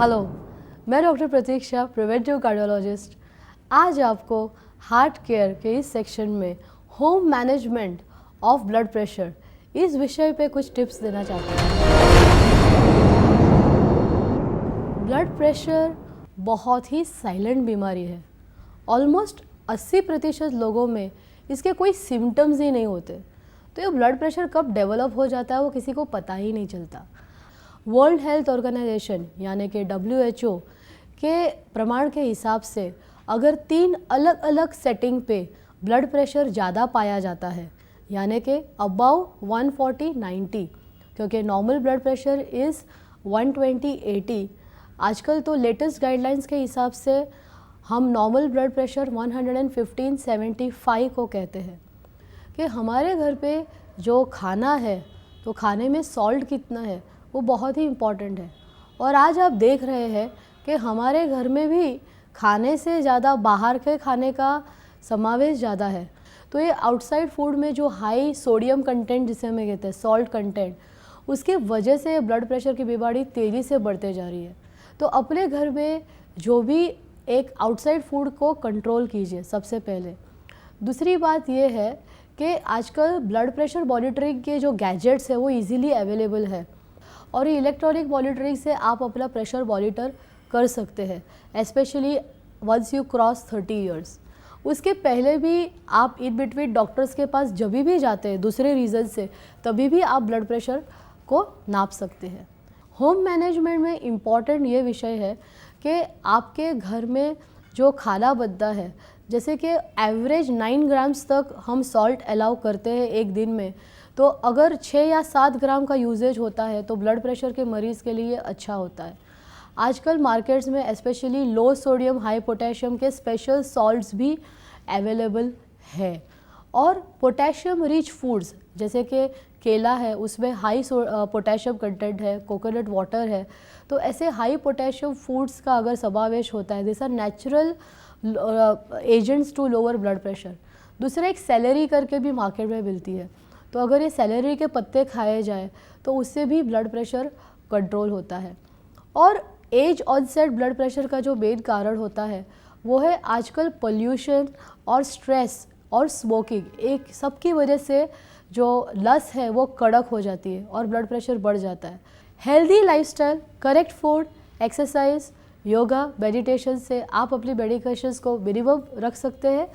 Hello, मैं doctor प्रतीक्षा, preventive cardiologist. आज आपको हार्ट केयर के इस सेक्शन में home management of blood pressure इस विषय पे कुछ टिप्स देना चाहती हूँ। ब्लड प्रेशर बहुत ही साइलेंट बीमारी है। ऑलमोस्ट 80% लोगों में इसके कोई सिम्टम्स ही नहीं होते। तो ये ब्लड प्रेशर कब डेवलप हो जाता है वो किसी को पता ही नहीं चलता। वर्ल्ड हेल्थ ऑर्गेनाइजेशन यानी कि WHO के प्रमाण के हिसाब से अगर 3 अलग अलग सेटिंग पे ब्लड प्रेशर ज़्यादा पाया जाता है, यानी कि अबाउ 140/90, क्योंककि नॉर्मल ब्लड प्रेशर इज़ 120/80। आजकल तो लेटेस्ट गाइडलाइंस के हिसाब से हम नॉर्मल ब्लड प्रेशर 115/75 को कहते हैं। कि हमारे घर पे जो खाना है तो खाने में सॉल्ट कितना है वो बहुत ही इम्पॉर्टेंट है। और आज आप देख रहे हैं कि हमारे घर में भी खाने से ज़्यादा बाहर के खाने का समावेश ज़्यादा है। तो ये आउटसाइड फूड में जो हाई सोडियम कंटेंट जिसे हमें कहते हैं सॉल्ट कंटेंट, उसकी वजह से ब्लड प्रेशर की बीमारी तेज़ी से बढ़ते जा रही है। तो अपने घर में जो भी एक आउटसाइड फूड को कंट्रोल कीजिए सबसे पहले। दूसरी बात ये है कि आजकल ब्लड प्रेशर मॉनिटरिंग के जो गैजेट्स है वो इजीली अवेलेबल है और ये इलेक्ट्रॉनिक मॉनिटरिंग से आप अपना प्रेशर मॉनिटर कर सकते हैं, specially once you cross 30 years. उसके पहले भी आप इन बिटवीन डॉक्टर्स के पास जब भी जाते हैं दूसरे रीज़न से, तभी भी आप ब्लड प्रेशर को नाप सकते हैं। होम मैनेजमेंट में इम्पॉर्टेंट ये विषय है कि आपके घर में जो खाना बनता है, जैसे कि एवरेज 9 ग्राम्स तक हम सॉल्ट अलाउ करते हैं एक दिन में, तो अगर 6 या 7 ग्राम का यूजेज होता है तो ब्लड प्रेशर के मरीज़ के लिए अच्छा होता है। आजकल मार्केट्स में स्पेशली लो सोडियम हाई पोटेशियम के स्पेशल सॉल्ट्स भी अवेलेबल है। और पोटेशियम रिच फूड्स जैसे कि केला है, उसमें हाई पोटेशियम कंटेंट है, कोकोनट वाटर है, तो ऐसे हाई पोटेशियम फूड्स का अगर समावेश होता है, this are natural agents to lower blood pressure. दूसरा एक सेलेरी करके भी मार्केट में मिलती है, तो अगर ये सेलेरी के पत्ते खाए जाए तो उससे भी ब्लड प्रेशर कंट्रोल होता है। और एज ऑनसेट ब्लड प्रेशर का जो मेन कारण होता है वो है आजकल पोल्यूशन और स्ट्रेस और स्मोकिंग, एक सबकी वजह से जो लस है वो कड़क हो जाती है और ब्लड प्रेशर बढ़ जाता है। Healthy lifestyle, correct food, exercise, yoga, meditation से आप अपनी मेडिकेशंस को मिनिमम रख सकते हैं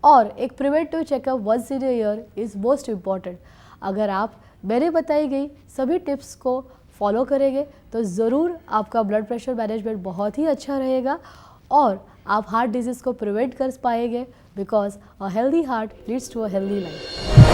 और एक preventive checkup once in year is most important. अगर आप मैंने बताई गई सभी टिप्स को फॉलो करेंगे तो ज़रूर आपका ब्लड प्रेशर मैनेजमेंट बहुत ही अच्छा रहेगा और आप हार्ट डिजीज़ को प्रिवेंट कर पाएंगे, because a healthy heart leads to a healthy life.